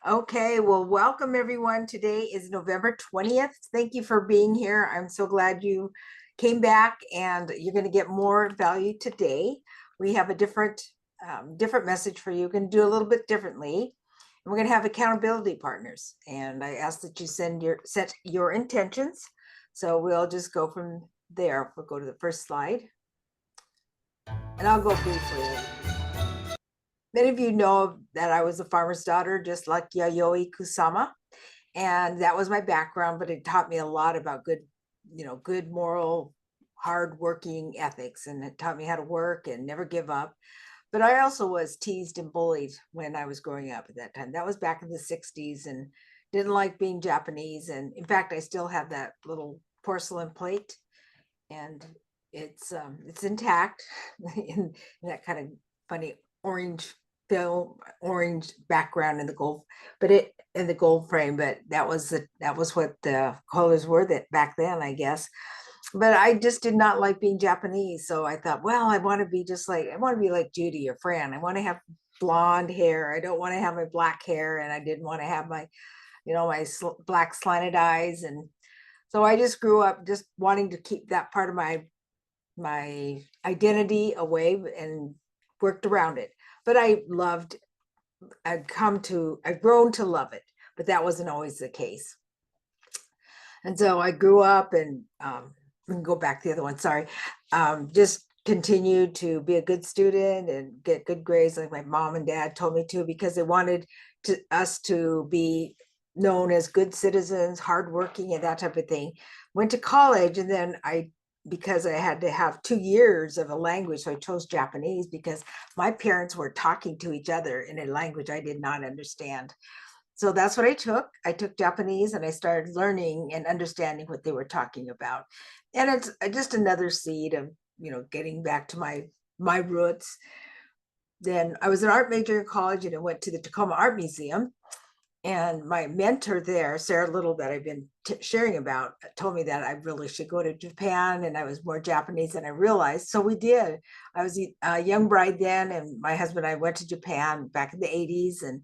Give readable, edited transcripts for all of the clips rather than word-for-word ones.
Okay, well, welcome everyone. Today is November 20th. Thank you for being here. I'm so glad you came back and you're going to get more value today. We have a different message for you. We're going to do a little bit differently. And we're going to have accountability partners. And I ask that you set your intentions. So we'll just go from there. We'll go to the first slide and I'll go briefly. Many of you know that I was a farmer's daughter, just like Yayoi Kusama. And that was my background, but it taught me a lot about good moral, hardworking ethics. And it taught me how to work and never give up. But I also was teased and bullied when I was growing up at that time. That was back in the 60s and didn't like being Japanese. And in fact, I still have that little porcelain plate and it's intact in that kind of funny orange background in the gold, but it in the gold frame. But that was what the colors were that back then, I guess. But I just did not like being Japanese, so I thought, well, I want to be like Judy or Fran. I want to have blonde hair. I don't want to have my black hair, and I didn't want to have my black slanted eyes. And so I just grew up just wanting to keep that part of my identity away and worked around it. But I've grown to love it, but that wasn't always the case. And so I grew up and we can go back to the other one, sorry. Just continued to be a good student and get good grades like my mom and dad told me to, because they wanted us to be known as good citizens, hardworking and that type of thing. Went to college, and then because I had to have 2 years of a language, so I chose Japanese because my parents were talking to each other in a language I did not understand. So that's what I took. I took Japanese and I started learning and understanding what they were talking about. And it's just another seed of, getting back to my roots. Then I was an art major in college and I went to the Tacoma Art Museum. And my mentor there, Sarah Little, that I've been sharing about, told me that I really should go to Japan, and I was more Japanese than I realized. So we did. I was a young bride then, and my husband and I went to Japan back in the 80s. And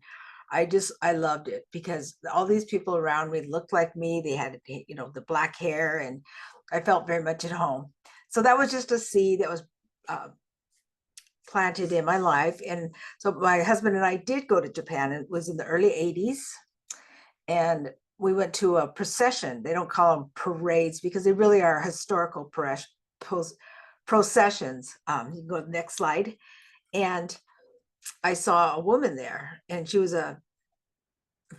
I loved it because all these people around me looked like me. They had, the black hair, and I felt very much at home. So that was just a seed that was planted in my life. And so my husband and I did go to Japan. It was in the early 80s. And we went to a procession. They don't call them parades because they really are historical processions. You can go to the next slide. And I saw a woman there, and she was a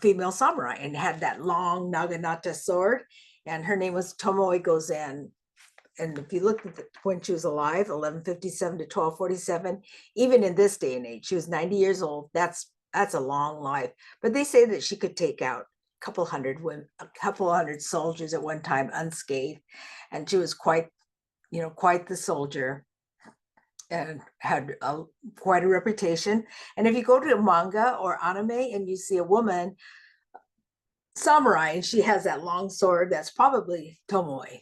female samurai and had that long naginata sword. And her name was Tomoe Gozen. And if you look at when she was alive, 1157 to 1247, even in this day and age, she was 90 years old. That's a long life. But they say that she could take out a couple hundred women, a couple hundred soldiers at one time unscathed. And she was quite the soldier and had quite a reputation. And if you go to a manga or anime and you see a woman samurai and she has that long sword, that's probably Tomoe.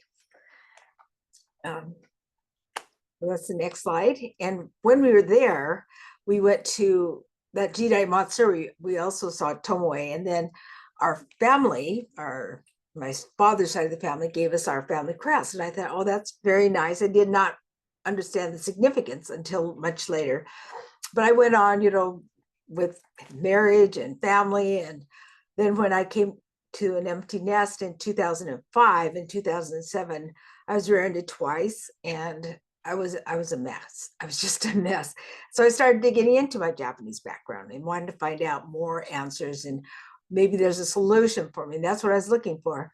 That's the next slide. And when we were there, we went to that Jidai Matsuri. We also saw Tomoe, and then our family, my father's side of the family, gave us our family crest. And I thought, oh, that's very nice. I did not understand the significance until much later. But I went on, with marriage and family. And then when I came to an empty nest in 2005 and 2007, I was rear-ended twice, and I was a mess. I was just a mess. So I started digging into my Japanese background and wanted to find out more answers, and maybe there's a solution for me. And that's what I was looking for.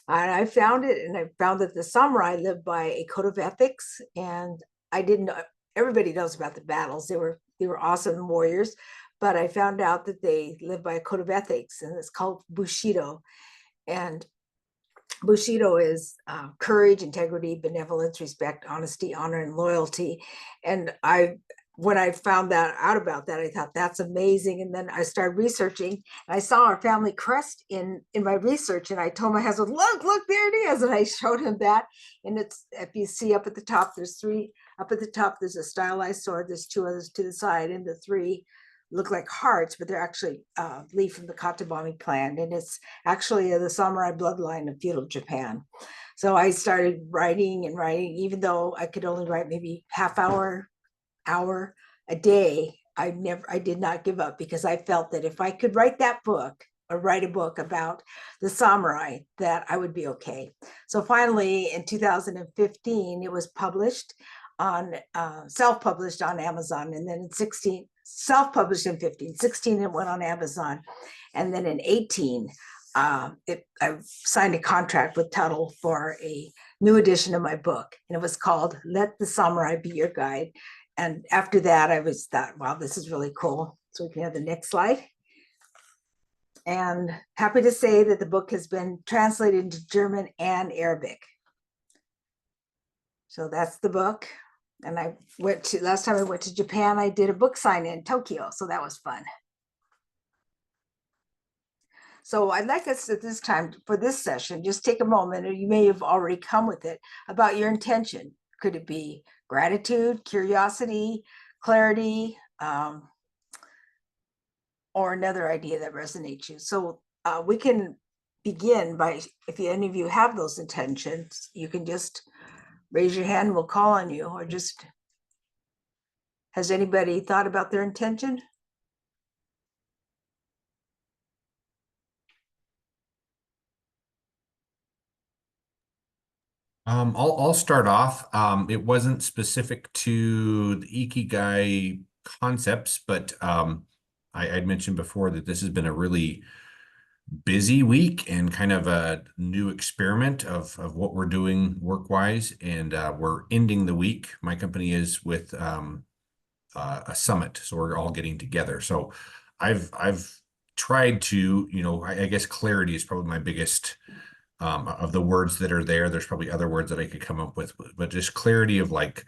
And I found it, and I found that the samurai lived by a code of ethics. And I didn't know, everybody knows about the battles. They were awesome warriors, but I found out that they live by a code of ethics, and it's called Bushido. And Bushido is courage, integrity, benevolence, respect, honesty, honor, and loyalty. And when I found out about that, I thought that's amazing. And then I started researching, and I saw our family crest in my research. And I told my husband, look, there it is. And I showed him that. And it's, if you see up at the top, there's three. Up at the top, there's a stylized sword. There's two others to the side, and the three look like hearts, but they're actually leaf from the katabami plant, and it's actually the samurai bloodline of feudal Japan. So I started writing and writing, even though I could only write maybe hour a day. I did not give up, because I felt that if I could write that book or write a book about the samurai, that I would be okay. So finally, in 2015, it was published on self-published on Amazon, and then in 16, self-published in 15, 16 it went on Amazon, and then in 18, I signed a contract with Tuttle for a new edition of my book, and it was called "Let the Samurai Be Your Guide." And after that, I was thought, wow, this is really cool. So we can have the next slide. And happy to say that the book has been translated into German and Arabic. So that's the book. And I went to, last time I went to Japan, I did a book signing in Tokyo. So that was fun. So I'd like us at this time, for this session, just take a moment, or you may have already come with it, about your intention. Could it be gratitude, curiosity, clarity, or another idea that resonates you? So we can begin by, if any of you have those intentions, you can just raise your hand, we'll call on you, or just, has anybody thought about their intention? I'll start off. It wasn't specific to the Ikigai concepts, but I'd mentioned before that this has been a really busy week and kind of a new experiment of what we're doing work-wise, and we're ending the week. My company is with a summit, so we're all getting together. So I've tried to, I guess clarity is probably my biggest of the words that are there. There's probably other words that I could come up with, but just clarity of like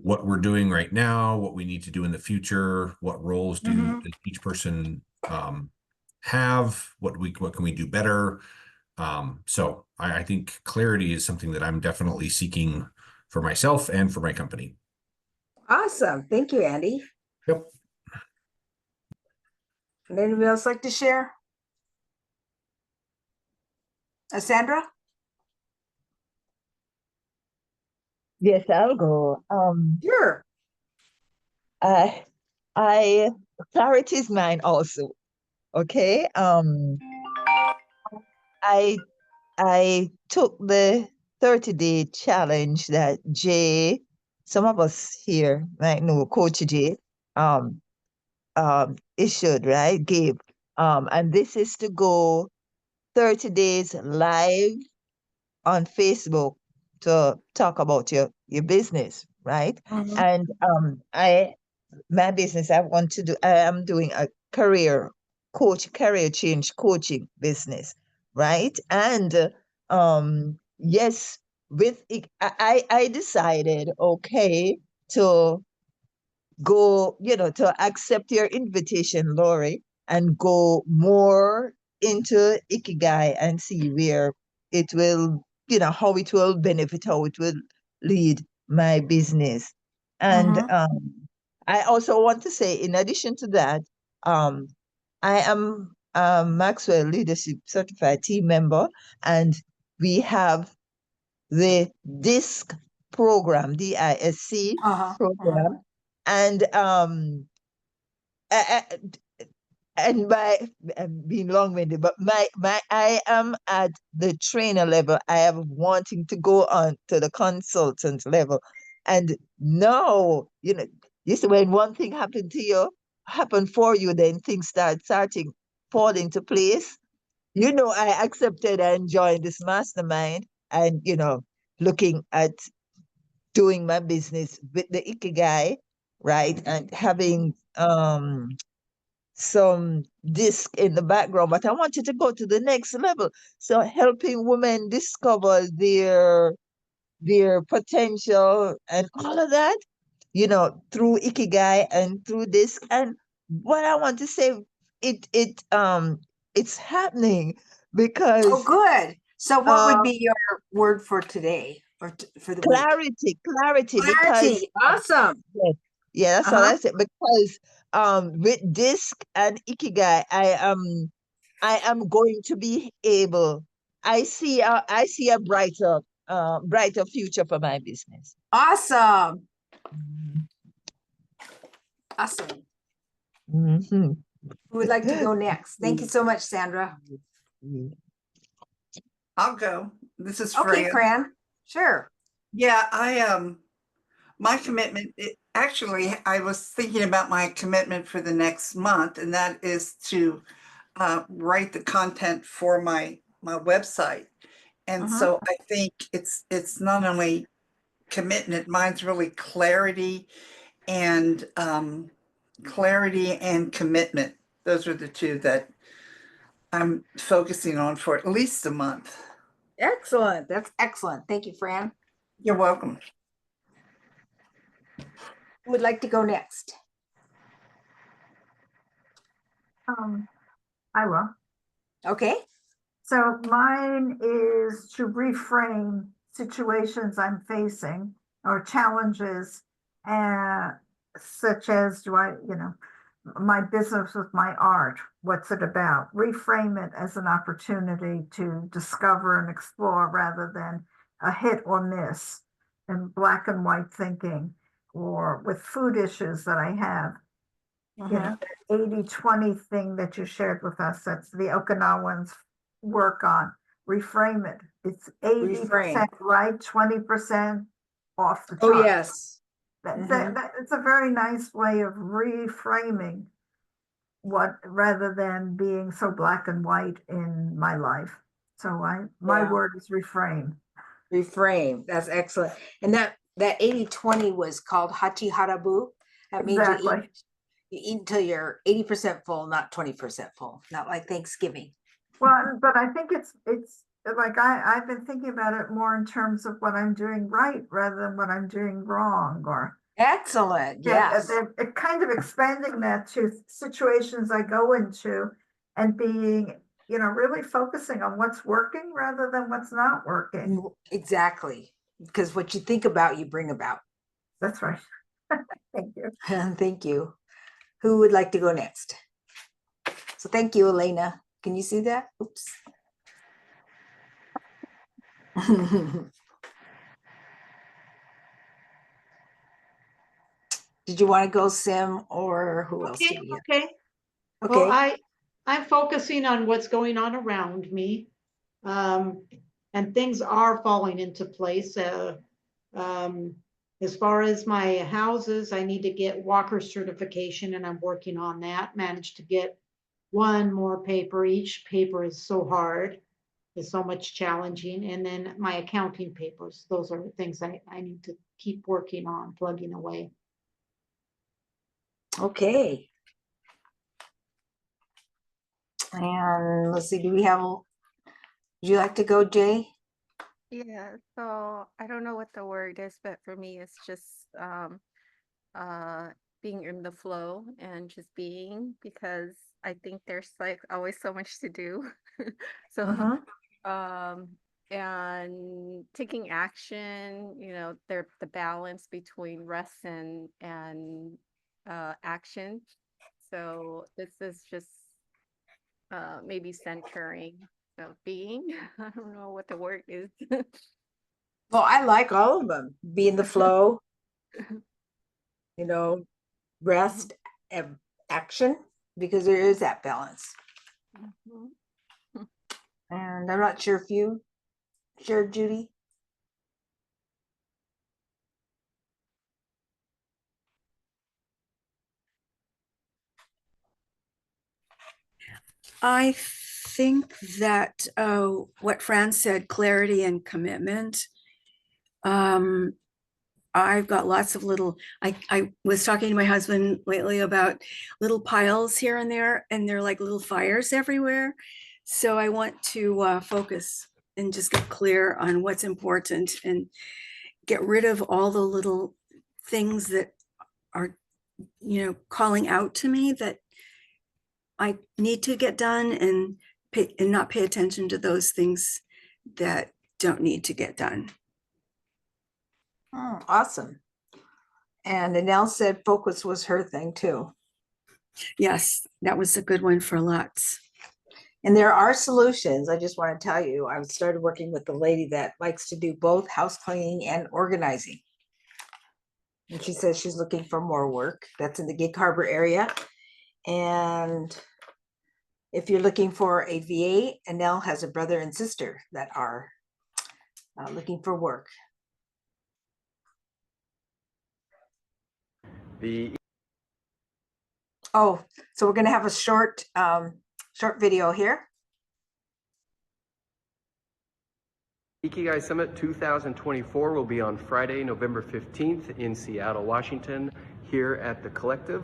what we're doing right now, what we need to do in the future, what roles does each person have, what can we do better. So I think clarity is something that I'm definitely seeking for myself and for my company. Awesome. Thank you, Andy. Yep. Would anybody else like to share? Sandra? Yes, I'll go. Sure. I clarity is mine also. Okay. I took the 30-day challenge that Jay, some of us here might know Coach Jay, issued, right? Gave. And this is to go 30 days live on Facebook to talk about your business, right? And my business, I am doing a career change coaching business, right? And yes, with it, I decided, okay, to go, to accept your invitation, Lori, and go more into Ikigai and see where it will, how it will benefit, how it will lead my business. And I also want to say, in addition to that, um, I am a Maxwell Leadership Certified Team Member, and we have the DISC program, DISC program, and I, and by being long-winded, but I am at the trainer level. I am wanting to go on to the consultant level, and now you see, when one thing happen for you, then things starting fall into place. I accepted and joined this mastermind, and looking at doing my business with the Ikigai, right, and having some disc in the background, but I want you to go to the next level. So helping women discover their potential and all of that, through Ikigai and through this. And what I want to say, it's happening because Oh, good. So what would be your word for today, or for the week? clarity, because Clarity. Awesome. yes, Yeah, that's all Uh-huh. I said. Because with DISC and Ikigai, I am going to be able. I see a brighter future for my business. Awesome. Mhm. Awesome. Mhm. Who would like to go next? Thank you so much, Sandra. I'll go. This is Okay, Freya. Fran. Sure. Yeah, my commitment, actually, I was thinking about my commitment for the next month, and that is to write the content for my website. And so I think it's not only commitment, mine's really clarity and commitment. Those are the two that I'm focusing on for at least a month. Excellent. That's excellent. Thank you, Fran. You're welcome. Who would like to go next? I will. Okay. So mine is to reframe situations I'm facing or challenges, such as my business with my art. What's it about? Reframe it as an opportunity to discover and explore rather than a hit or miss and black and white thinking, or with food issues that I have. You know, that 80-20 thing that you shared with us, that's the Okinawans work on. Reframe it. It's 80% Reframe. right, 20% off the Oh, chart. yes. It's a very nice way of reframing what, rather than being so black and white in my life. So my Yeah. word is reframe. Reframe. That's excellent. And that 80-20 was called Hachi Harabu. That means Exactly. you eat until you're 80% full, not 20% full. Not like Thanksgiving. Well, but I think it's like I've been thinking about it more in terms of what I'm doing right rather than what I'm doing wrong, or Excellent. Yes. it kind of expanding that to situations I go into and being, really focusing on what's working rather than what's not working. Exactly. Because what you think about, you bring about. That's right. Thank you. Thank you. Who would like to go next? So thank you, Elena. Can you see that? Oops. Did you want to go, Sim, or who else do we have? Okay. Okay. Well, I'm focusing on what's going on around me. And things are falling into place. As far as my houses, I need to get Walker certification, and I'm working on that. Managed to get one more paper. Each paper is so hard. It's so much challenging. And then my accounting papers, those are things I need to keep working on, plugging away. Okay. And let's see, would you like to go, Jay? Yeah, so I don't know what the word is, but for me, it's just being in the flow and just being, because I think there's like always so much to do. So and taking action, the balance between rest and action. So this is just maybe centering. So being, I don't know what the word is. Well, I like all of them. Be in the flow, rest and action, because there is that balance. Mhm. And I'm not sure if you sure, Judy. I think that what Fran said, clarity and commitment. I've got lots of I was talking to my husband lately about little piles here and there, and they're like little fires everywhere. So I want to focus and just get clear on what's important and get rid of all the little things that are, calling out to me that I need to get done, and not pay attention to those things that don't need to get done. Awesome. And Annelle said focus was her thing too. Yes, that was a good one for lots. And there are solutions. I just want to tell you, I started working with a lady that likes to do both house cleaning and organizing. And she says she's looking for more work. That's in the Gig Harbor area. And if you're looking for a VA, Annelle has a brother and sister that are looking for work. Oh, so we're going to have a short video here. Ikigai Summit 2024 will be on Friday, November 15th in Seattle, Washington, here at the Collective.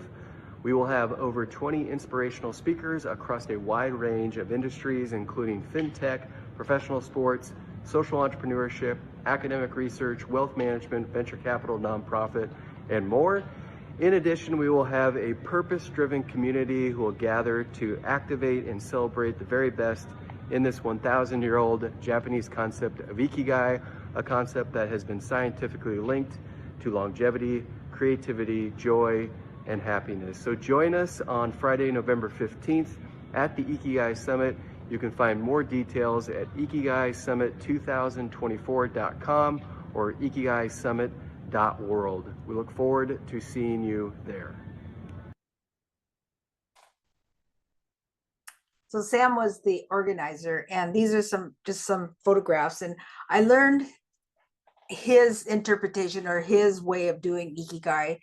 We will have over 20 inspirational speakers across a wide range of industries, including fintech, professional sports, social entrepreneurship, academic research, wealth management, venture capital, nonprofit, and more. In addition, we will have a purpose-driven community who will gather to activate and celebrate the very best in this 1,000-year-old Japanese concept of Ikigai, a concept that has been scientifically linked to longevity, creativity, joy, and happiness. So join us on Friday, November 15th at the Ikigai Summit. You can find more details at ikigaisummit2024.com or ikigaisummit.world. We look forward to seeing you there. So Sam was the organizer, and these are just some photographs, and I learned his interpretation or his way of doing Ikigai.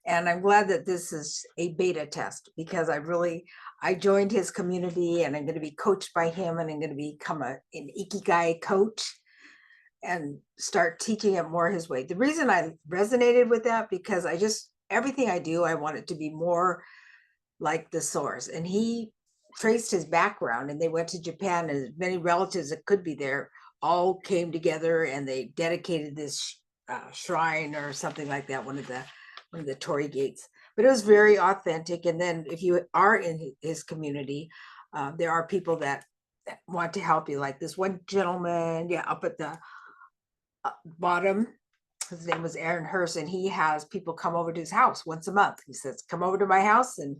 And I'm glad that this is a beta test, because I joined his community, and I'm going to be coached by him, and I'm going to become an Ikigai coach and start teaching it more his way. The reason I resonated with that, because everything I do, I want it to be more like the source. And he traced his background, and they went to Japan, and as many relatives that could be there all came together, and they dedicated this shrine or something like that, one of the torii gates. But it was very authentic. And then if you are in his community, there are people that want to help you, like this one gentleman, up at the bottom. His name was Aaron Hurst, and he has people come over to his house once a month. He says, come over to my house, and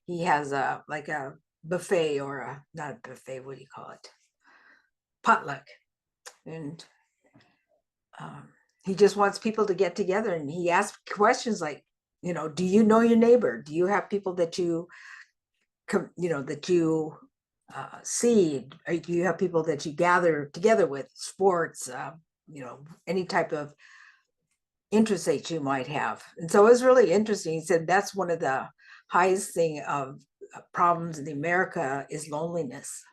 he has a buffet, or not a buffet, what do you call it? Potluck. And he just wants people to get together, and he asks questions like, do you know your neighbor? Do you have people that you see? Or do you have people that you gather together with, sports, any type of interest that you might have? And so it was really interesting. He said that's one of the highest thing of problems in America is loneliness.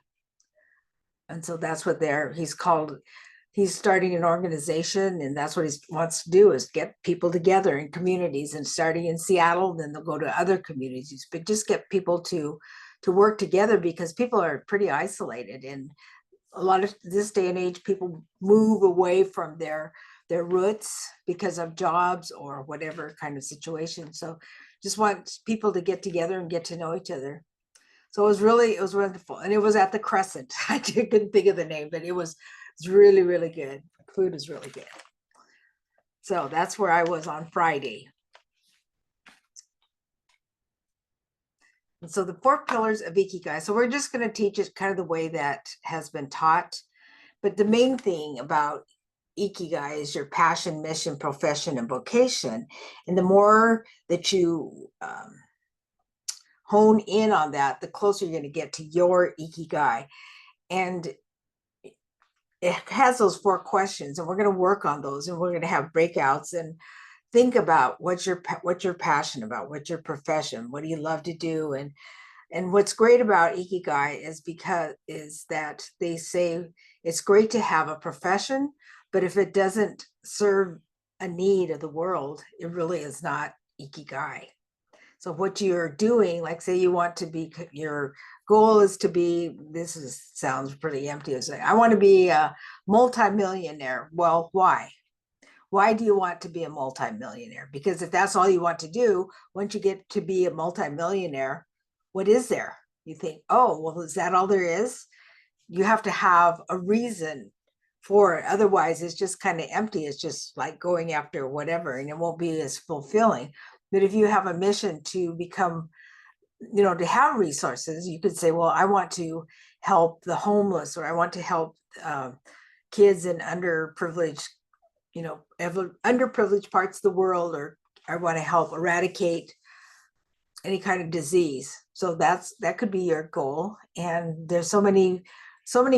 And so that's what he's starting an organization, and that's what he wants to do, is get people together in communities, and starting in Seattle, then they'll go to other communities, but just get people to work together, because people are pretty isolated. And a lot of this day and age, people move away from their roots because of jobs or whatever kind of situation. So just want people to get together and get to know each other. So it was wonderful. And it was at the Crescent. I couldn't think of the name, but it was really, really good. Food was really good. So that's where I was on Friday. And so the 4 pillars of Ikigai. So we're just going to teach it kind of the way that has been taught. But the main thing about Ikigai is your passion, mission, profession, and vocation. And the more that you hone in on that, the closer you're going to get to your Ikigai. And it has those 4 questions, and we're going to work on those, and we're going to have breakouts and think about what you're passionate about, what's your profession, what do you love to do. And what's great about Ikigai is that they say it's great to have a profession, but if it doesn't serve a need of the world, it really is not Ikigai. So what you're doing, like say you want to be, your goal is to be, sounds pretty empty. It's like, I want to be a multimillionaire. Well, why? Why do you want to be a multimillionaire? Because if that's all you want to do, once you get to be a multimillionaire, what is there? You think, oh, well, is that all there is? You have to have a reason for it. Otherwise, it's just kind of empty. It's just like going after whatever, and it won't be as fulfilling. But if you have a mission to become, to have resources, you could say, well, I want to help the homeless, or I want to help kids in underprivileged, underprivileged parts of the world, or I want to help eradicate any kind of disease. So that could be your goal. And there's so many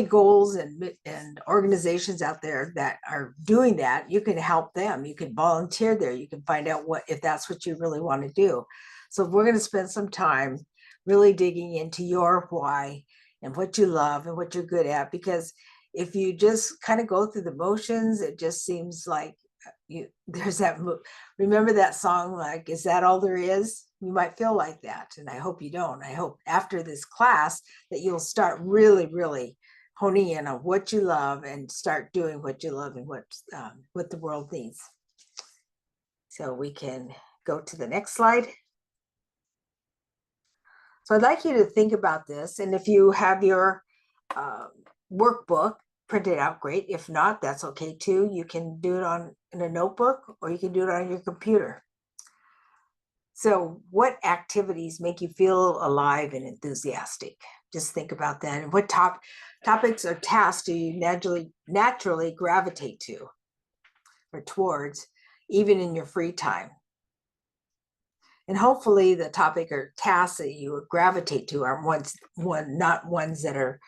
goals and organizations out there that are doing that. You can help them. You can volunteer there. You can find out if that's what you really want to do. So we're going to spend some time really digging into your why and what you love and what you're good at, because if you just kind of go through the motions, it just seems like there's that. Remember that song, like, is that all there is? You might feel like that. And I hope you don't. I hope after this class that you'll start really, really honing in on what you love and start doing what you love and what the world needs. So we can go to the next slide. So I'd like you to think about this. And if you have your workbook printed out, great. If not, that's okay too. You can do it in a notebook, or you can do it on your computer. So what activities make you feel alive and enthusiastic? Just think about that. And what topics or tasks do you naturally gravitate to or towards, even in your free time? And hopefully the topic or tasks that you gravitate to are not ones that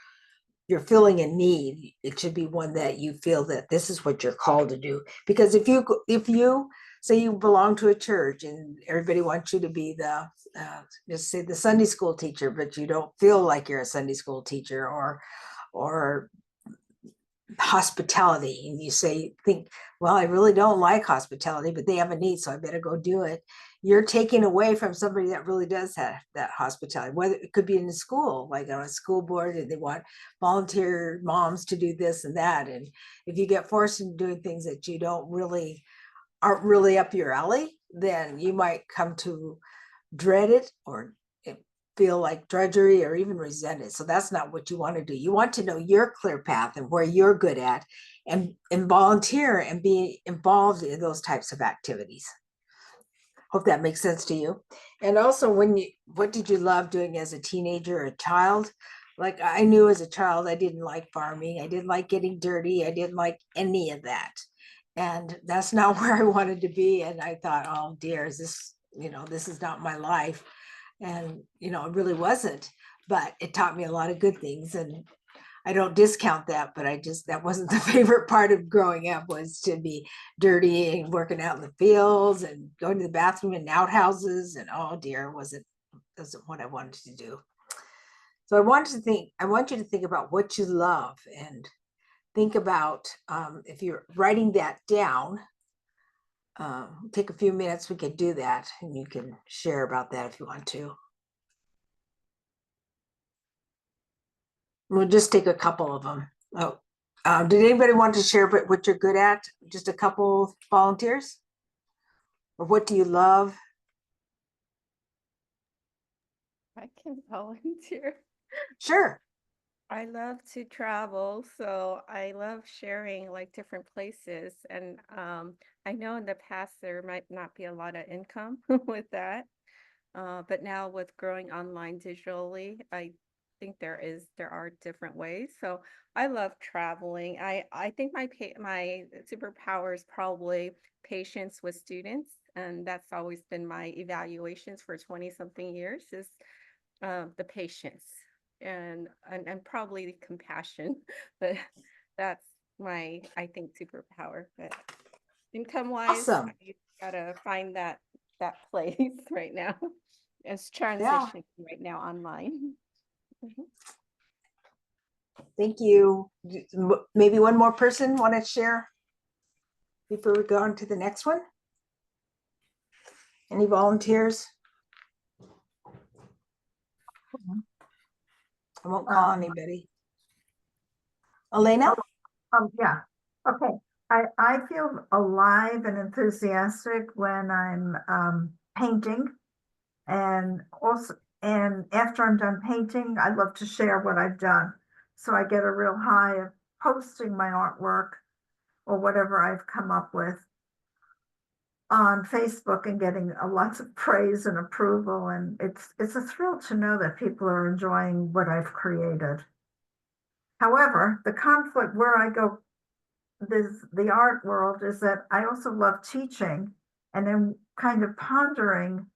you're feeling a need. It should be one that you feel that this is what you're called to do. Because if you say you belong to a church and everybody wants you to be just say the Sunday school teacher, but you don't feel like you're a Sunday school teacher, or hospitality, and you think, well, I really don't like hospitality, but they have a need, so I better go do it. You're taking away from somebody that really does have that hospitality. Whether it could be in the school, like on a school board, and they want volunteer moms to do this and that. And if you get forced into doing things that you aren't really up your alley, then you might come to dread it or feel like drudgery or even resent it. So that's not what you want to do. You want to know your clear path and where you're good at, and volunteer and be involved in those types of activities. Hope that makes sense to you. And also, what did you love doing as a teenager or a child? Like, I knew as a child, I didn't like farming. I didn't like getting dirty. I didn't like any of that. And that's not where I wanted to be. And I thought, oh dear, this is not my life. And, it really wasn't, but it taught me a lot of good things. And I don't discount that, but that wasn't the favorite part of growing up, was to be dirty and working out in the fields and going to the bathroom in outhouses. And oh dear, wasn't what I wanted to do. So I want you to think about what you love, and think about, if you're writing that down, take a few minutes, we could do that, and you can share about that if you want to. We'll just take a couple of them. Did anybody want to share what you're good at? Just a couple volunteers? Or what do you love? I can volunteer. Sure. I love to travel, so I love sharing like different places. And I know in the past there might not be a lot of income with that. But now with growing online digitally, I think there are different ways. So I love traveling. I think my superpower is probably patience with students, and that's always been my evaluations for 20 something years, is the patience and probably the compassion. But that's my, I think, superpower. But income wise, Awesome. I gotta find that place right now. It's transitioning right now online. Mhm. Thank you. Maybe one more person want to share before we go on to the next one? Any volunteers? I won't call anybody. Elena? Yeah. Okay. I feel alive and enthusiastic when I'm painting, and after I'm done painting, I love to share what I've done. So I get a real high of posting my artwork or whatever I've come up with on Facebook and getting lots of praise and approval. And it's a thrill to know that people are enjoying what I've created. However, the conflict where I go, the art world, is that I also love teaching, and then kind of pondering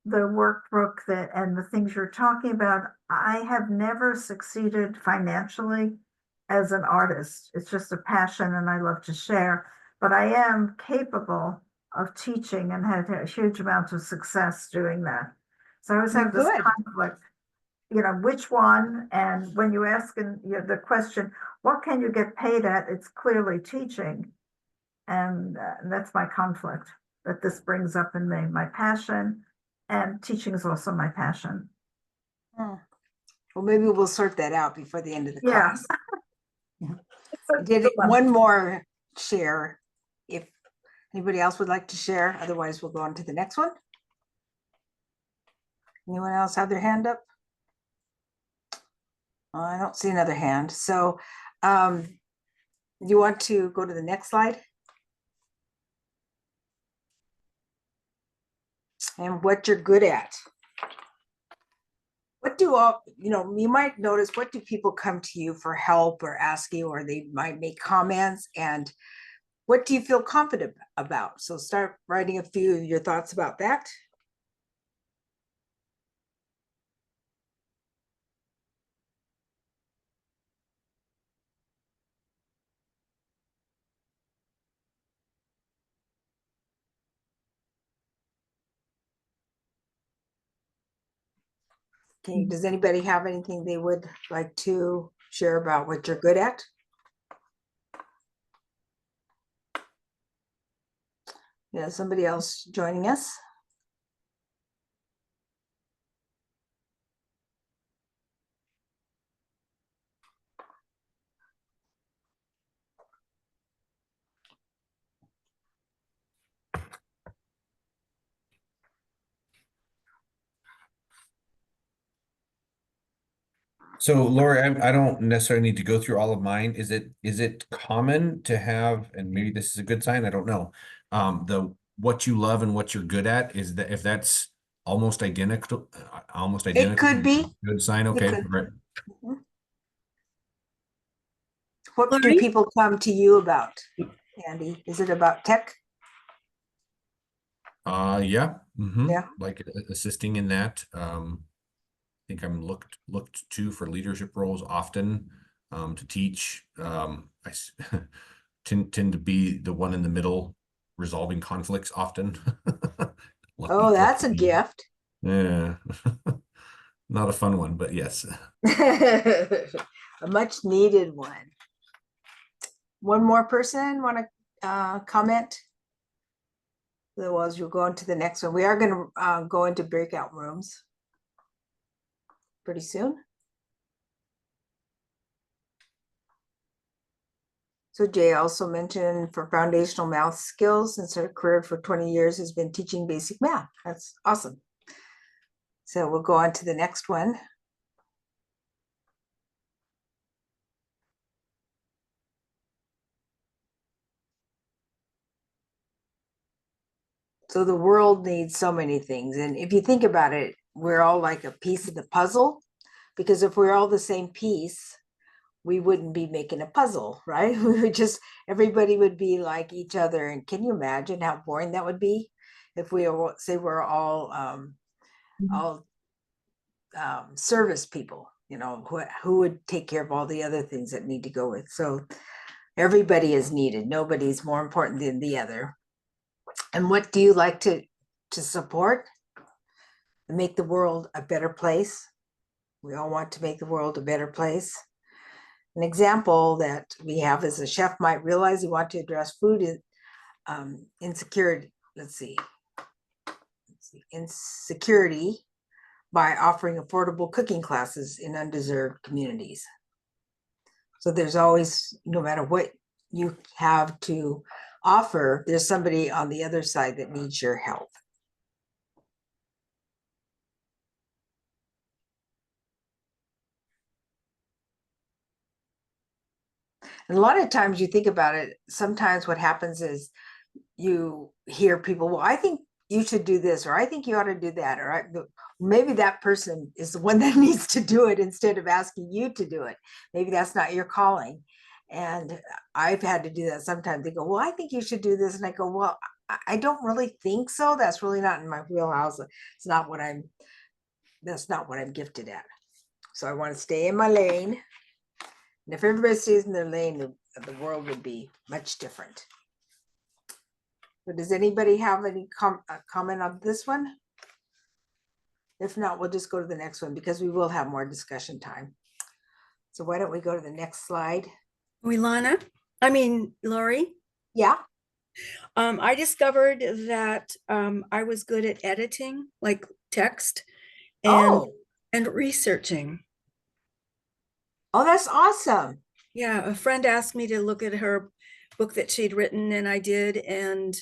the workbook and the things you're talking about. I have never succeeded financially as an artist. It's just a passion and I love to share, but I am capable of teaching and had a huge amount of success doing that. So I always have this Good. conflict, which one? And when you ask the question, what can you get paid at? It's clearly teaching. And that's my conflict that this brings up in me, my passion, and teaching is also my passion. Well, maybe we'll sort that out before the end of the Yeah. class. I did one more share. If anybody else would like to share, otherwise we'll go on to the next one. Anyone else have their hand up? I don't see another hand. So you want to go to the next slide? And what you're good at. What do you might notice, what do people come to you for help or ask you, or they might make comments, and what do you feel confident about? So start writing a few of your thoughts about that. Okay, does anybody have anything they would like to share about what you're good at? Yeah, somebody else joining us? So Lori, I don't necessarily need to go through all of mine. Is it common to have, and maybe this is a good sign, I don't know. The what you love and what you're good at, is that if that's almost identical, It could be. good sign. Okay. could. Right. What do Lori? people come to you about, Andy? Is it about tech? Yeah. Yeah. Like assisting in that. I think I'm looked to for leadership roles often, to teach. Tend to be the one in the middle, resolving conflicts often. Oh, that's a gift. Yeah. Not a fun one, but yes. A much needed one. One more person want to comment? Otherwise, you'll go on to the next one. We are going to go into breakout rooms pretty soon. So Jay also mentioned for foundational math skills, since her career for 20 years has been teaching basic math. That's awesome. So we'll go on to the next one. So the world needs so many things. And if you think about it, we're all like a piece of the puzzle, because if we're all the same piece, we wouldn't be making a puzzle, right? We would just, everybody would be like each other. And can you imagine how boring that would be if we say we're all service people, who would take care of all the other things that need to go with. So everybody is needed. Nobody's more important than the other. And what do you like to support? Make the world a better place. We all want to make the world a better place. An example that we have is a chef might realize he wants to address food insecurity. Insecurity by offering affordable cooking classes in undeserved communities. So there's always, no matter what you have to offer, there's somebody on the other side that needs your help. And a lot of times you think about it, sometimes what happens is you hear people, well, I think you should do this, or I think you ought to do that, or maybe that person is the one that needs to do it instead of asking you to do it. Maybe that's not your calling. And I've had to do that sometimes. They go, well, I think you should do this. And I go, well, I don't really think so. That's really not in my wheelhouse. It's not what that's not what I'm gifted at. So I want to stay in my lane. And if everybody stays in their lane, the world would be much different. But does anybody have any comment on this one? If not, we'll just go to the next one because we will have more discussion time. So why don't we go to the next slide? Lori. Yeah. I discovered that I was good at editing, like text, and researching. Oh, that's awesome. Yeah, a friend asked me to look at her book that she'd written, and I did, and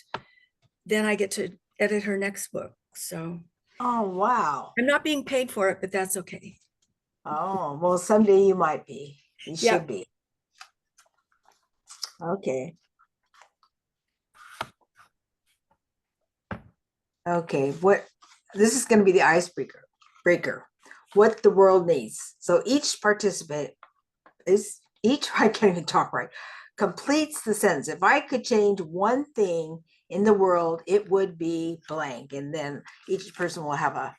then I get to edit her next book. So, oh wow, I'm not being paid for it, but that's okay. Oh, well, someday you might be. You Yep. should be. Okay. Okay, this is going to be the icebreaker. What the world needs. So each participant I can't even talk right, completes the sentence. If I could change one thing in the world, it would be blank. And then each person will have a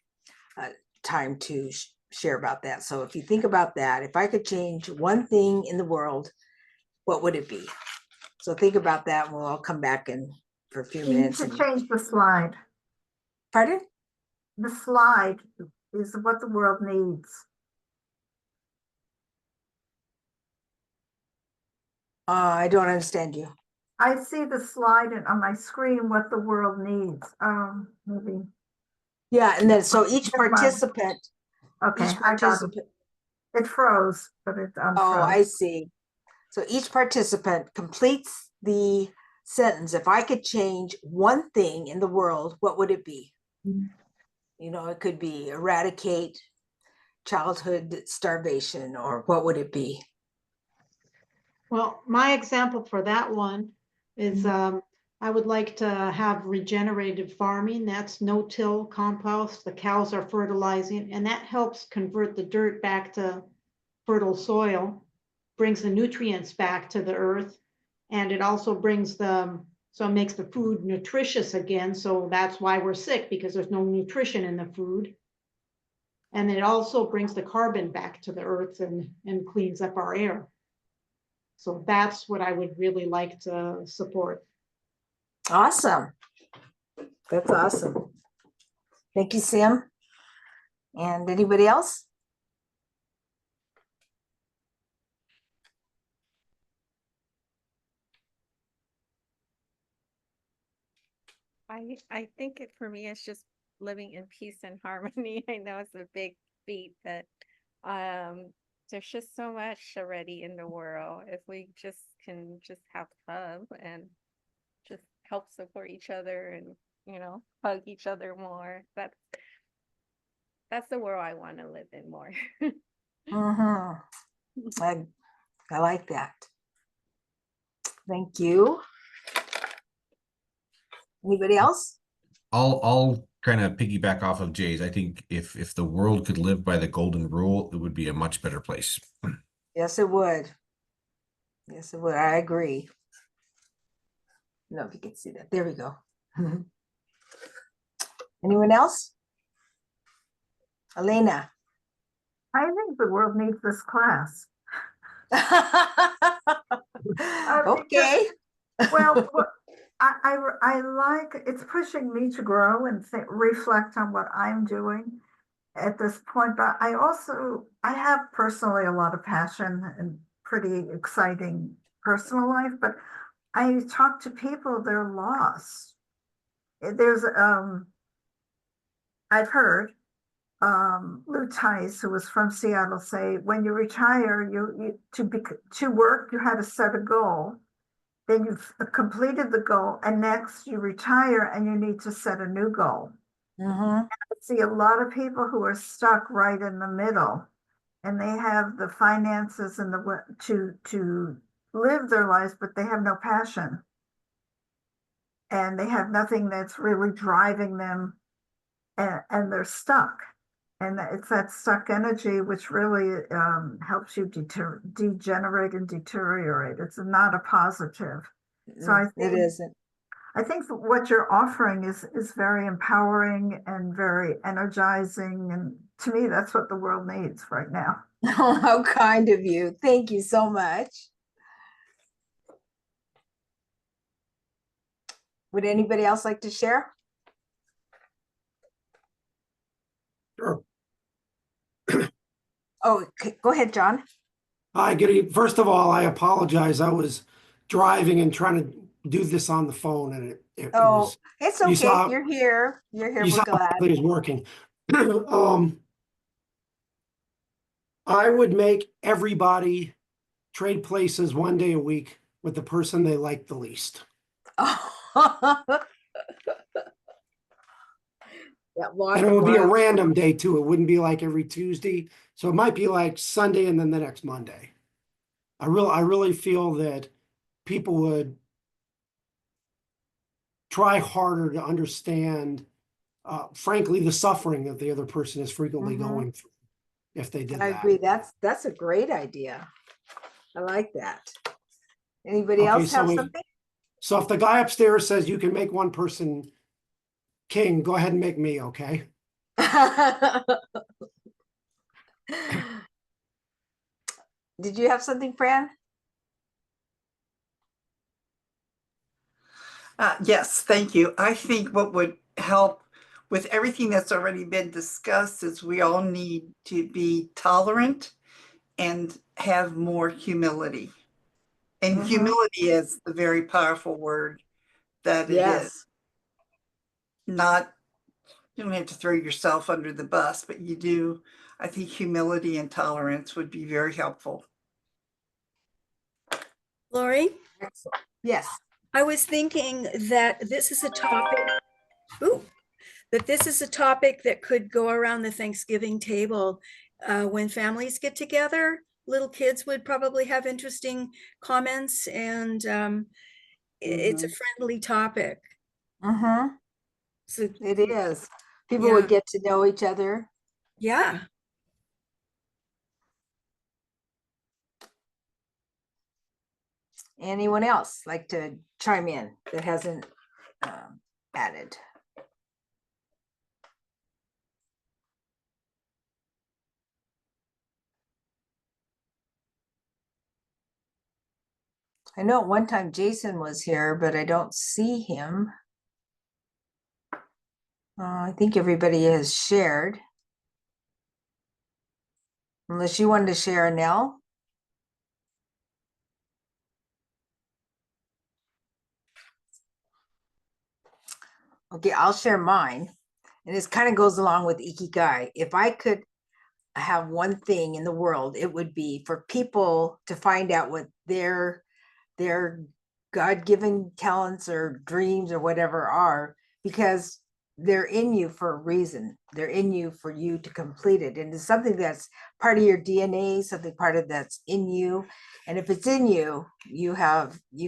time to share about that. So if you think about that, if I could change one thing in the world, what would it be? So think about that, and we'll all come back for a few You need minutes. to change the slide. Pardon? The slide is what the world needs. I don't understand you. I see the slide on my screen, what the world needs. Maybe. Yeah, and then so each Never mind. participant. Okay, Each I got it. participant. It froze, but it unfroze. Oh, I see. So each participant completes the sentence. If I could change one thing in the world, what would it be? You know, it could be eradicate childhood starvation, or what would it be? Well, my example for that one is I would like to have regenerative farming. That's no-till compost. The cows are fertilizing, and that helps convert the dirt back to fertile soil, brings the nutrients back to the earth, and it also brings so it makes the food nutritious again. So that's why we're sick, because there's no nutrition in the food. And it also brings the carbon back to the earth and cleans up our air. So that's what I would really like to support. Awesome. That's awesome. Thank you, Sim. And anybody else? I think for me, it's just living in peace and harmony. I know it's a big feat, but there's just so much already in the world. If we just can just have love and just help support each other and, hug each other more. That's the world I want to live in more. I like that. Thank you. Anybody else? I'll kind of piggyback off of Jay's. I think if the world could live by the golden rule, it would be a much better place. Yes, it would. Yes, it would. I agree. I don't know if you can see that. There we go. Anyone else? Elena. I think the world needs this class. Okay. Well, I like, it's pushing me to grow and reflect on what I'm doing at this point. But I have personally a lot of passion and pretty exciting personal life, but I talk to people, they're lost. There's, I've heard Lou Tice, who was from Seattle, say, when you retire, to work, you had to set a goal. Then you've completed the goal, and next you retire and you need to set a new goal. I see a lot of people who are stuck right in the middle, and they have the finances and to live their lives, but they have no passion. And they have nothing that's really driving them, and they're stuck. And it's that stuck energy which really helps you degenerate and deteriorate. It's not a positive. So It isn't. I think what you're offering is very empowering and very energizing. And to me, that's what the world needs right now. Oh, how kind of you. Thank you so much. Would anybody else like to share? Sure. Oh, go ahead, John. Hi, good evening. First of all, I apologize. I was driving and trying to do this on the phone, and it Oh, was, it's you okay. saw- You're here. You're here. you We're saw glad. it was working. I would make everybody trade places one day a week with the person they like the least. And it would be a random day too. It wouldn't be like every Tuesday. So it might be like Sunday and then the next Monday. I really feel that people would try harder to understand, frankly, the suffering that the other person is frequently going through if they did I that. agree. That's a great idea. I like that. Anybody Okay, else have so something? So if the guy upstairs says you can make one person king, go ahead and make me, okay? Did you have something, Fran? Yes, thank you. I think what would help with everything that's already been discussed is we all need to be tolerant and have more humility. And humility is the very powerful word that it is. Yes. Not, you don't have to throw yourself under the bus, but you do. I think humility and tolerance would be very helpful. Lori, Excellent. Yes. I was thinking that this is a topic, that could go around the Thanksgiving table when families get together. Little kids would probably have interesting comments, and it's a friendly topic. So It is. People would get to know each other. yeah. Anyone else like to chime in that hasn't added? I know at one time Jason was here, but I don't see him. I think everybody has shared. Unless you wanted to share, Nell. Okay, I'll share mine. And this kind of goes along with Ikigai. If I could have one thing in the world, it would be for people to find out what their God-given talents or dreams or whatever are, because they're in you for a reason. They're in you for you to complete it. And it's something that's part of your DNA, something part of that's in you. And if it's in you, you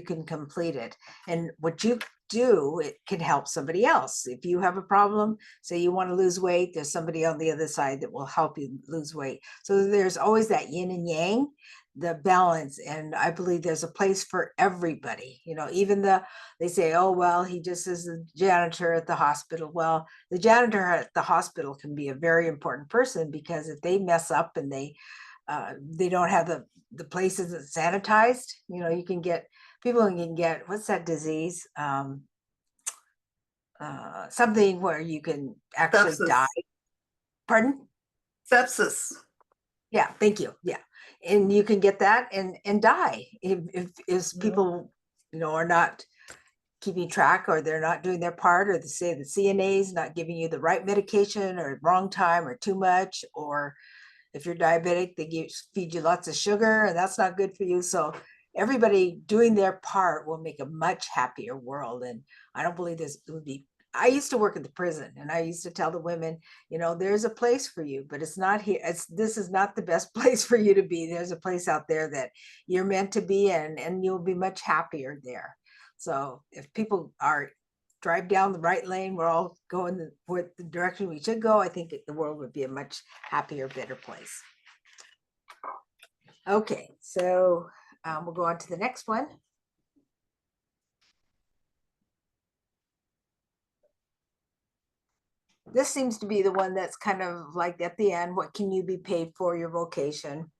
can complete it. And what you do, it can help somebody else. If you have a problem, say you want to lose weight, there's somebody on the other side that will help you lose weight. So there's always that yin and yang, the balance. And I believe there's a place for everybody. Even they say, oh, well, he just is the janitor at the hospital. Well, the janitor at the hospital can be a very important person, because if they mess up and they don't have the places that's sanitized, you can get people can get, what's that disease? Something where you can actually Sepsis. die. Pardon? Sepsis. Yeah, thank you. Yeah. And you can get that and die if people, are not keeping track, or they're not doing their part, or they say the CNA is not giving you the right medication, or wrong time, or too much, or if you're diabetic, they feed you lots of sugar, and that's not good for you. So everybody doing their part will make a much happier world. And I don't believe it would be I used to work at the prison, and I used to tell the women, you know, there's a place for you, but it's not here. This is not the best place for you to be. There's a place out there that you're meant to be in, and you'll be much happier there. So if people are drive down the right lane, we're all going the direction we should go, I think the world would be a much happier, better place. Okay, so we'll go on to the next one. This seems to be the one that's kind of like at the end, what can you be paid for your vocation?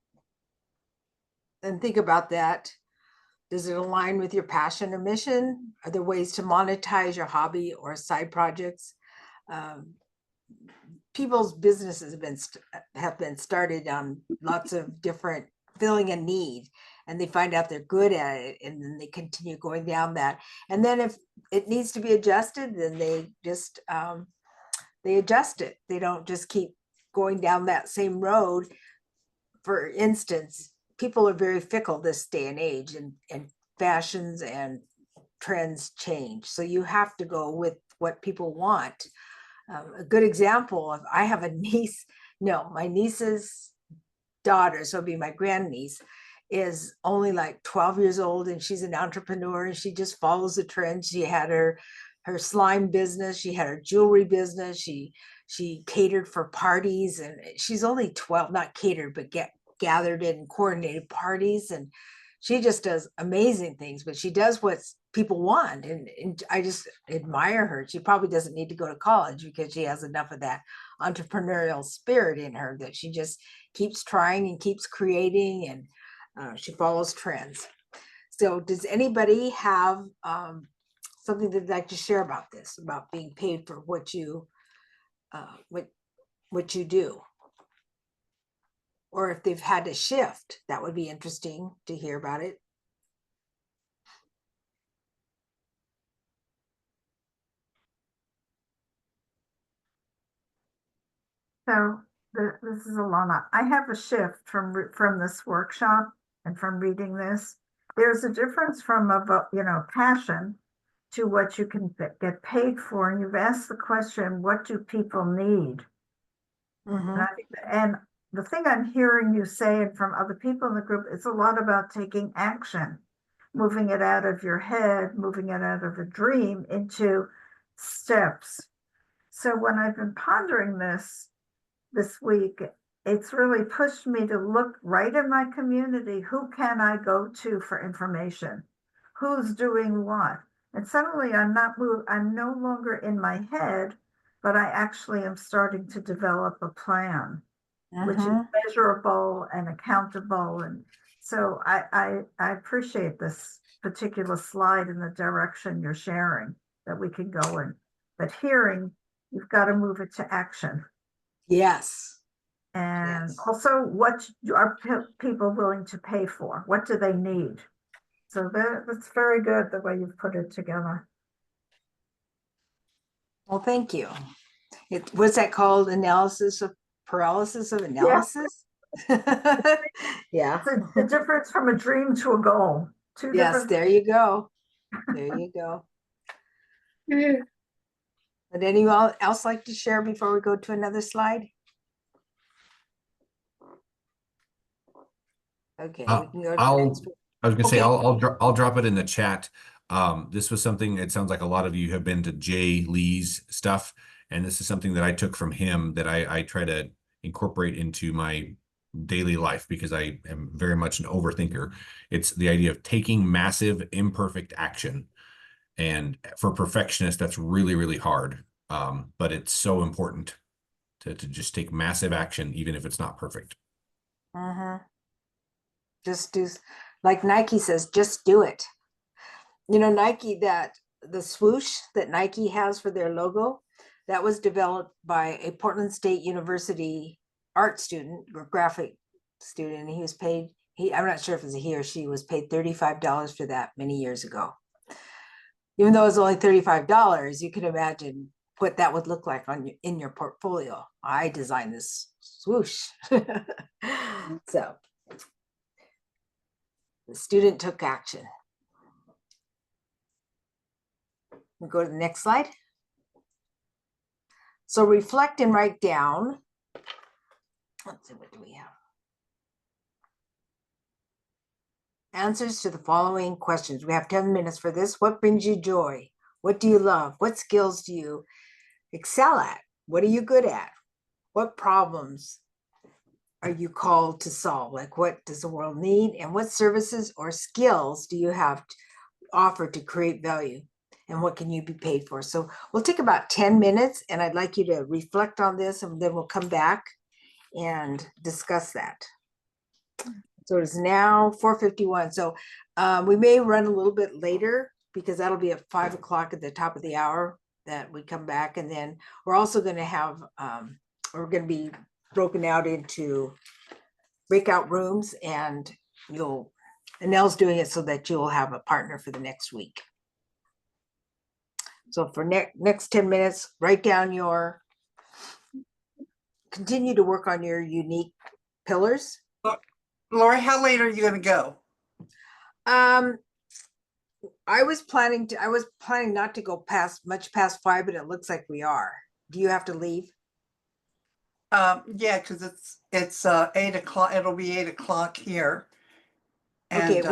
And think about that. Does it align with your passion or mission? Are there ways to monetize your hobby or side projects? People's businesses have been started on lots of different filling a need, and they find out they're good at it, and then they continue going down that. And then if it needs to be adjusted, then they just they adjust it. They don't just keep going down that same road. For instance, people are very fickle this day and age, and fashions and trends change. So you have to go with what people want. A good example of, I have a niece, no, my niece's daughter, so it'll be my grandniece, is only like 12 years old, and she's an entrepreneur, and she just follows the trends. She had her slime business, she had her jewelry business, she catered for parties, and she's only 12, not catered, but gathered in and coordinated parties, and she just does amazing things, but she does what people want, and I just admire her. She probably doesn't need to go to college because she has enough of that entrepreneurial spirit in her that she just keeps trying and keeps creating, and she follows trends. So does anybody have something they'd like to share about this, about being paid for what you do? Or if they've had to shift, that would be interesting to hear about it. So this is Alana. I have a shift from this workshop and from reading this. There's a difference from passion to what you can get paid for. And you've asked the question, what do people need? And the thing I'm hearing you say, and from other people in the group, it's a lot about taking action, moving it out of your head, moving it out of a dream into steps. So when I've been pondering this week, it's really pushed me to look right in my community. Who can I go to for information? Who's doing what? And suddenly I'm no longer in my head, but I actually am starting to develop a plan, which is measurable and accountable. And so I appreciate this particular slide in the direction you're sharing that we can go in. But hearing, you've got to move it to action. Yes. And also, what are people willing to pay for? What do they need? So that's very good, the way you've put it together. Well, thank you. What's that called? Paralysis of analysis? Yeah. The difference from a dream to a goal. Yes, there you go. There you go. Would anyone else like to share before we go to another slide? Okay, we can go to the next one. I was gonna say, Okay. I'll drop it in the chat. This was something, it sounds like a lot of you have been to Jay Lee's stuff, and this is something that I took from him that I try to incorporate into my daily life because I am very much an overthinker. It's the idea of taking massive imperfect action. And for perfectionists, that's really, really hard. But it's so important to just take massive action, even if it's not perfect. Just do, like Nike says, just do it. You know, Nike, the swoosh that Nike has for their logo, that was developed by a Portland State University art student or graphic student. He was paid, I'm not sure if it's a he or she, was paid $35 for that many years ago. Even though it's only $35, you can imagine what that would look like in your portfolio. I designed this swoosh. So the student took action. We'll go to the next slide. So reflect and write down. Let's see, what do we have? Answers to the following questions. We have 10 minutes for this. What brings you joy? What do you love? What skills do you excel at? What are you good at? What problems are you called to solve? Like, what does the world need? And what services or skills do you have to offer to create value? And what can you be paid for? So we'll take about 10 minutes, and I'd like you to reflect on this, and then we'll come back and discuss that. So it's now 4:51. So we may run a little bit later because that'll be at 5 o'clock at the top of the hour that we come back. And then we're also going to have, we're going to be broken out into breakout rooms, and Nell's doing it so that you'll have a partner for the next week. So for next 10 minutes, write down continue to work on your unique pillars. Lori, how late are you going to go? I was planning not to go much past 5, but it looks like we are. Do you have to leave? Yeah, because it's 8 o'clock. It'll be 8 o'clock here. Okay. And,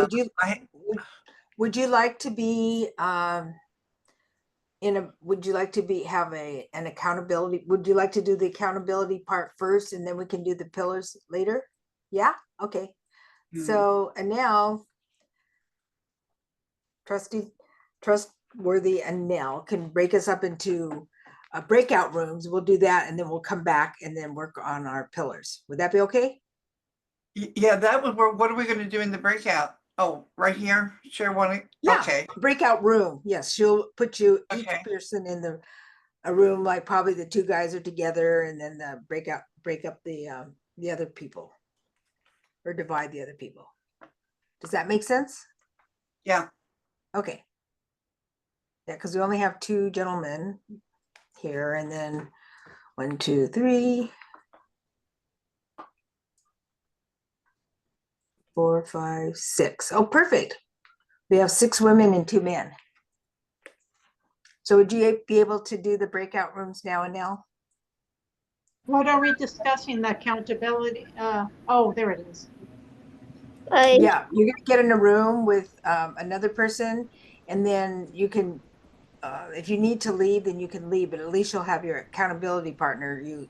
would you like to be would you like to have an accountability? Would you like to do the accountability part first, and then we can do the pillars later? Yeah. Okay. So Anel, trustworthy Anel can break us up into breakout rooms. We'll do that, and then we'll come back and then work on our pillars. Would that be okay? Yeah, that would work. What are we going to do in the breakout? Oh, right here. Share one. Yeah. Okay. Breakout room. Yes, she'll put each Okay. person in a room, like probably the 2 guys are together, and then break up the other people, or divide the other people. Does that make sense? Yeah. Okay. Yeah, because we only have 2 gentlemen here, and then 1, 2, 3, 4, 5, 6. Oh, perfect. We have 6 women and 2 men. So would you be able to do the breakout rooms now, Anel? What are we discussing? The accountability? Oh, there it is. Yeah, you're gonna get in a room with another person, and then you can, if you need to leave, then you can leave, but at least you'll have your accountability partner. You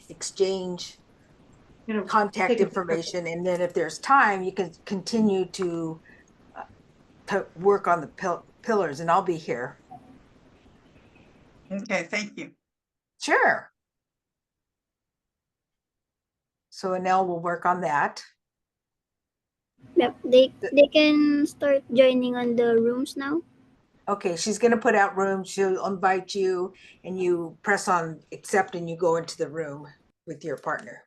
exchange contact take a- information, and then if there's time, you can continue to work on the pillars, and I'll be here. Okay. Thank you. Sure. So Anel will work on that. Yep, they can start joining on the rooms now. Okay, she's gonna put out rooms. She'll invite you, and you press on accept, and you go into the room with your partner.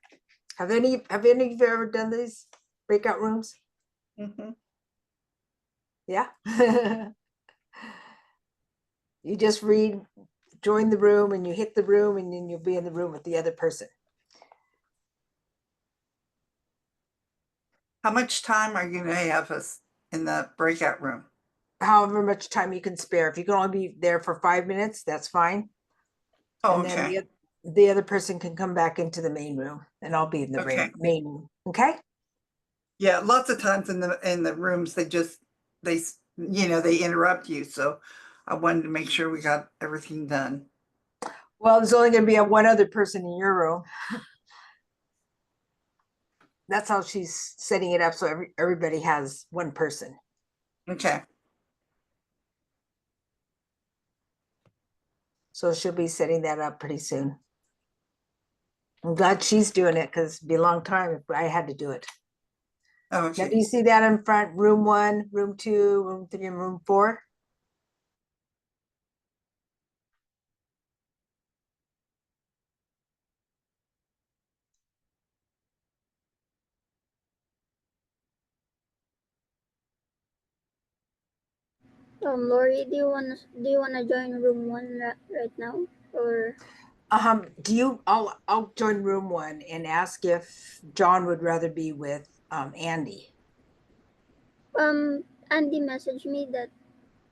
Have any of you ever done these breakout rooms? Yeah. You just join the room, and you hit the room, and then you'll be in the room with the other person. How much time are you going to have us in the breakout room? However much time you can spare. If you can only be there for 5 minutes, that's fine. Oh, And okay. then the other person can come back into the main room, and I'll be in the main room. Okay. Yeah, lots of times in the rooms they interrupt you. So I wanted to make sure we got everything done. Well, there's only going to be one other person in your room. That's how she's setting it up, so everybody has one person. Okay. So she'll be setting that up pretty soon. I'm glad she's doing it, because it'd be a long time if I had to do it. Oh, Now, okay. do you see that in front? Room 1, room 2, room 3, and room 4? Lori, do you wanna join room 1 right now, or? I'll join room 1 and ask if John would rather be with Andy. Andy messaged me that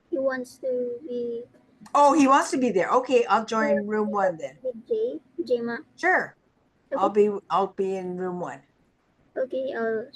he wants to be Oh, he wants to be there. Okay, I'll join room 1 then. With Jema. Sure. Okay. I'll be in room 1. Okay, I'll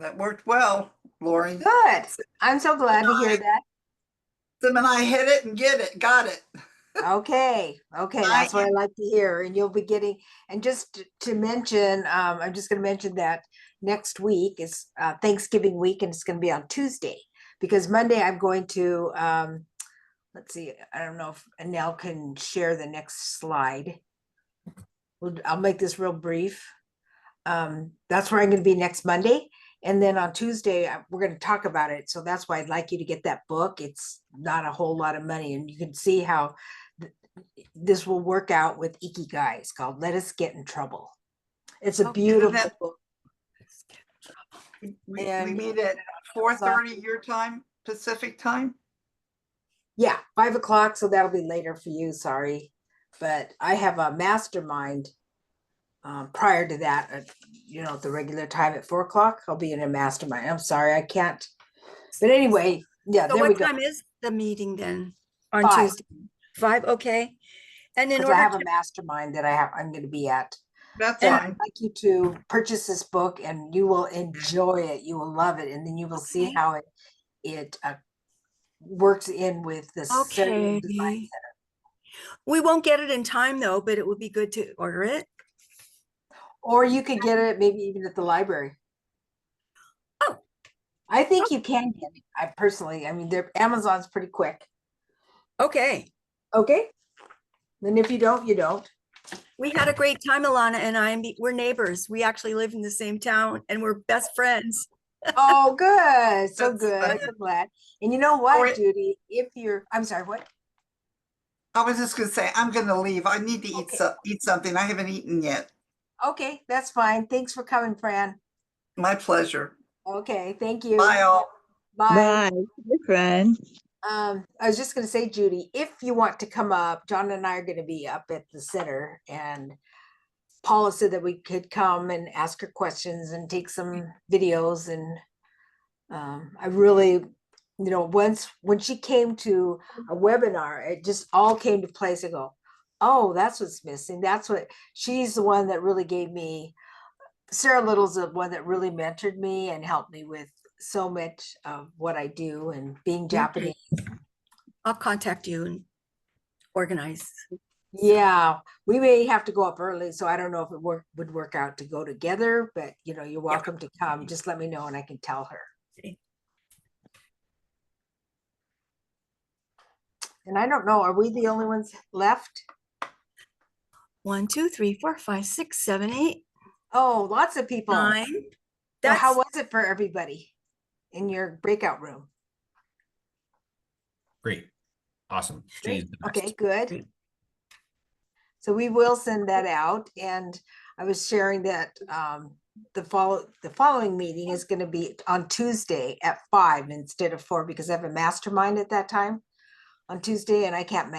That worked well, Lori. Good. I'm so glad to hear that. Sim and I hit it and got it. Okay, that's what I like to hear. And you'll be getting, and just to mention, I'm just going to mention that next week is Thanksgiving week, and it's going to be on Tuesday, because Monday I'm going to, let's see, I don't know if Anel can share the next slide. I'll make this real brief. That's where I'm going to be next Monday. And then on Tuesday, we're going to talk about it. So that's why I'd like you to get that book. It's not a whole lot of money. And you can see how this will work out with Ikigai. It's called Let Us Get in Trouble. It's a beautiful book. We meet at 4:30 your time, Pacific time? Yeah, 5 o'clock. So that'll be later for you. Sorry. But I have a mastermind prior to that, the regular time at 4 o'clock. I'll be in a mastermind. I'm sorry, I can't. But anyway, yeah, So there we what go. time is the meeting then on 5. Tuesday? 5, okay. And in Because order I have to, a mastermind that I'm going to be at. That's And fine. I'd like you to purchase this book, and you will enjoy it. You will love it, and then you will see Okay. how it works in with the Cerebral Design okay. Center. We won't get it in time though, but it would be good to order it. Or you could get it maybe even at the library. Oh. I think you can get it. I personally, Amazon's pretty quick. Okay. Okay. And if you don't, you don't. We had a great time, Alana and I. We're neighbors. We actually live in the same town and we're best friends. Oh, good. So That's good. nice. I'm glad. And you know what, wait. Judy? I'm sorry, what? I was just going to say, I'm going to leave. I need to eat something. I haven't eaten yet. Okay, that's fine. Thanks for coming, Fran. My pleasure. Okay, thank you. Bye all. Bye. Bye, friend. I was just going to say, Judy, if you want to come up, John and I are going to be up at the center, and Paula said that we could come and ask her questions and take some videos. And I really, when she came to a webinar, it just all came to place. I go, oh, that's what's missing. She's the one that really gave me, Sarah Little's the one that really mentored me and helped me with so much of what I do and being Japanese. I'll contact you and organize. Yeah, we may have to go up early, so I don't know if it would work out to go together, but you're welcome to come. Just let me know and I can tell her. Okay. And I don't know, are we the only ones left? 1, 2, 3, 4, 5, 6, 7, 8, Oh, lots of people. 9. So how was it for everybody in your breakout room? Great. Awesome. She's the best. Okay, good. Great. So we will send that out. And I was sharing that the following meeting is going to be on Tuesday at 5 instead of 4, because I have a mastermind at that time on Tuesday, and I can't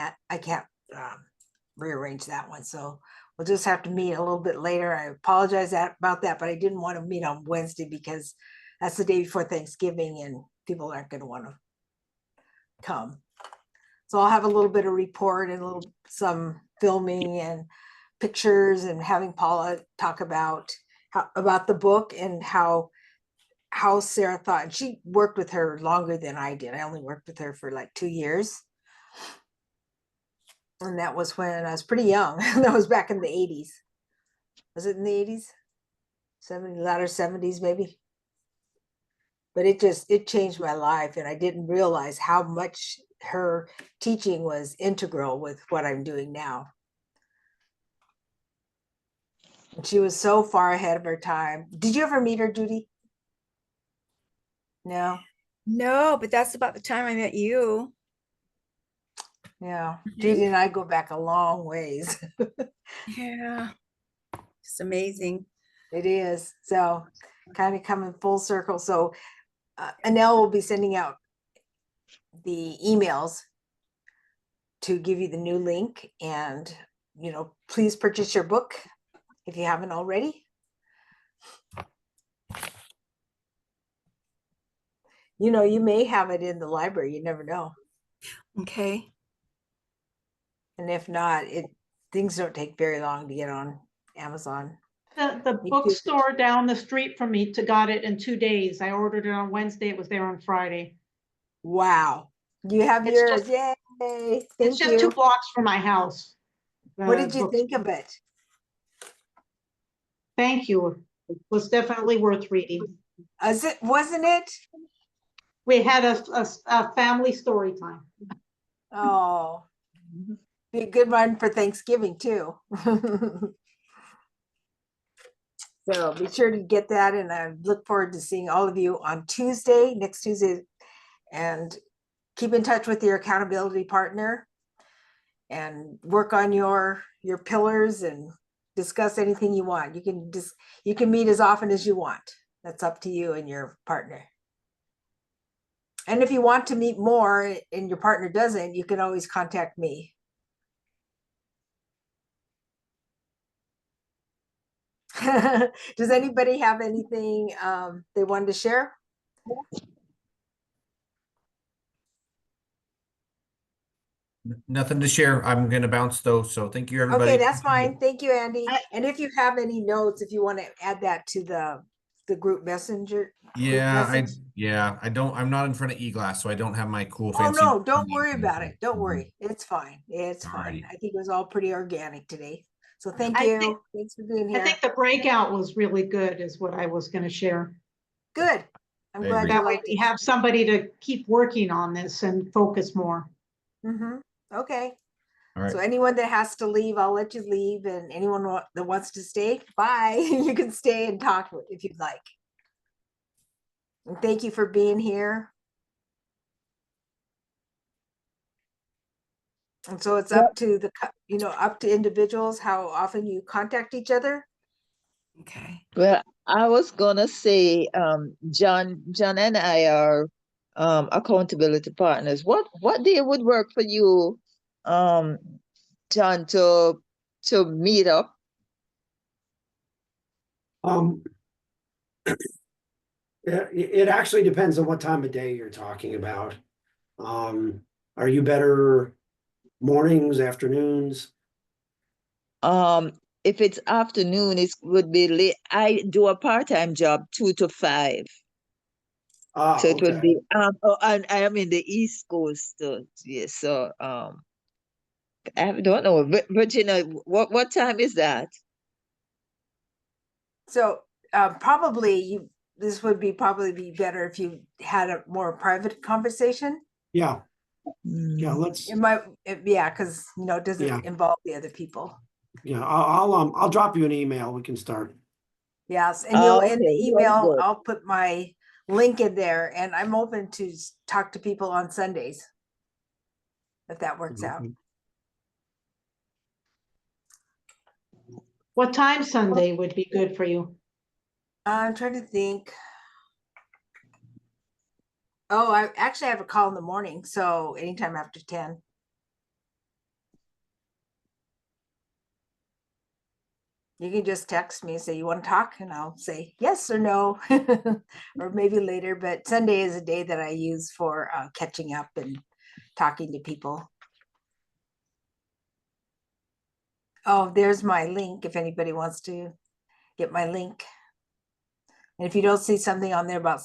rearrange that one. So we'll just have to meet a little bit later. I apologize about that, but I didn't want to meet on Wednesday because that's the day before Thanksgiving and people aren't going to want to come. So I'll have a little bit of report and some filming and pictures, and having Paula talk about the book and how Sarah thought. And she worked with her longer than I did. I only worked with her for like 2 years. And that was when I was pretty young. That was back in the 80s. Was it in the 80s? Latter 70s maybe. But it changed my life, and I didn't realize how much her teaching was integral with what I'm doing now. And she was so far ahead of her time. Did you ever meet her, Judy? No. No, but that's about the time I met you. Yeah. Judy and I go back a long ways. Yeah. It's amazing. It is. So kind of coming full circle. So Anel will be sending out the emails to give you the new link, and please purchase your book if you haven't already. You may have it in the library, you never know. Okay. And if not, things don't take very long to get on Amazon. The Me too. bookstore down the street from me got it in 2 days. I ordered it on Wednesday. It was there on Friday. Wow. You have It's yours. just- Yay. It's Thank just 2 you. blocks from my house. What The did you think of it? Thank you. It was definitely worth reading. Wasn't it? We had a family story time. Oh, be a good one for Thanksgiving too. So be sure to get that, and I look forward to seeing all of you on Tuesday, next Tuesday, and keep in touch with your accountability partner and work on your pillars and discuss anything you want. You can meet as often as you want. That's up to you and your partner. And if you want to meet more and your partner doesn't, you can always contact me. Does anybody have anything they wanted to share? Nothing to share. I'm gonna bounce though, so thank you, everybody. Okay, that's fine. Thank you, Andy. And if you have any notes, if you want to add that to the group messenger. I'm not in front of e-glass, so I don't have my cool Oh, fancy. no, don't worry about it. Don't worry. It's fine. It's fine. Alrighty. I think it was all pretty organic today. So thank I you. think- Thanks for being I here. think the breakout was really good is what I was gonna share. Good. I'm I glad agree. you That way liked we it. have somebody to keep working on this and focus more. Okay. All So right. anyone that has to leave, I'll let you leave, and anyone that wants to stay, bye. You can stay and talk if you'd like. And thank you for being here. And so it's up to up to individuals how often you contact each other. Okay. Well, I was gonna say, John and I are accountability partners. What day would work for you, um, John, to meet up? It actually depends on what time of day you're talking about. Are you better mornings, afternoons? If it's afternoon, it would be late. I do a part-time job, 2 to 5. So it would Okay. be and I am in the East Coast, so yes. So I don't know, Virginia, what time is that? So probably this would probably be better if you had a more private conversation. Yeah. Yeah, let's, It might, yeah, because it doesn't Yeah. involve the other people. yeah, I'll drop you an email. We can start. Yes, and you'll in the Okay, very email, good. I'll put my link in there, and I'm open to talk to people on Sundays, if that works out. What time Sunday would be good for you? I'm trying to think. Oh, I actually have a call in the morning, so anytime after 10. You can just text me and say you want to talk, and I'll say yes or no, or maybe later. But Sunday is a day that I use for catching up and talking to people. Oh, there's my link if anybody wants to get my link. And if you don't see something on there about